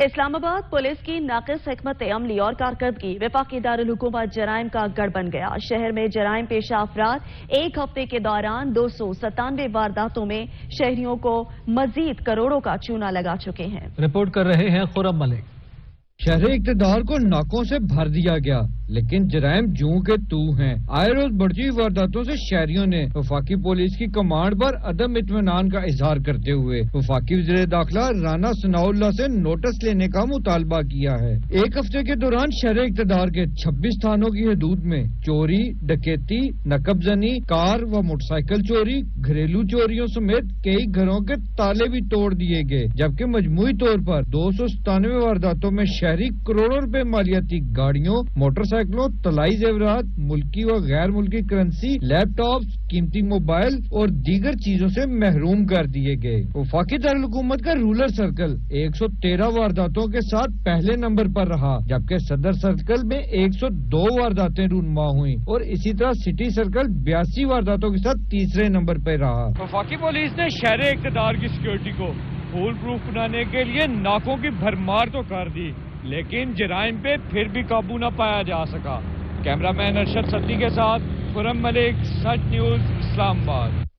اسلام آباد پولیس کی ناقص حکمت عملی اور کارکردگی وفاقی دارالحکومت جرائم کا گڑھ بن گیا۔ شہر میں جرائم پیشہ افراد ایک ہفتے کے دوران 297 وارداتوں میں شہریوں کو مزید کروڑوں کا چونا لگا چکے ہیں۔ رپورٹ کر رہے ہیں خرم ملک۔ شہر اقتدار کو ناکوں سے بھر دیا گیا، لیکن جرائم جوں کے تو ہیں۔ آئے روز بڑھتی ہوئی وارداتوں سے شہریوں نے وفاقی پولیس کی کمانڈ پر عدم اطمینان کا اظہار کرتے ہوئے وفاقی وزیر داخلہ رانا ثناء اللہ سے نوٹس لینے کا مطالبہ کیا ہے۔ ایک ہفتے کے دوران شہر اقتدار کے 26 تھانوں کی حدود میں چوری، ڈکیتی، نقب زنی، کار و موٹر سائیکل چوری، گھریلو چوریوں سمیت کئی گھروں کے تالے بھی توڑ دیے گئے، جبکہ مجموعی طور پر 297 وارداتوں میں شہری کروڑوں روپے مالیاتی گاڑیوں، موٹر سائیکلوں، طلائی زیورات، ملکی و غیر ملکی کرنسی، لیپ ٹاپس، قیمتی موبائل اور دیگر چیزوں سے محروم کر دیے گئے۔ وفاقی دارالحکومت کا رولر سرکل 113 وارداتوں کے ساتھ پہلے نمبر پر رہا، جبکہ صدر سرکل میں 102 وارداتیں رونما ہوئیں اور اسی طرح سٹی سرکل 82 وارداتوں کے ساتھ تیسرے نمبر پر رہا۔ وفاقی پولیس نے شہر اقتدار کی سیکورٹی کو فول پروف بنانے کے لیے ناکوں کی بھرمار تو کر دی، لیکن جرائم پہ پھر بھی قابو نہ پایا جا سکا۔ کیمرہ مین ارشد صدی کے ساتھ خرم ملک، سچ نیوز، اسلام آباد۔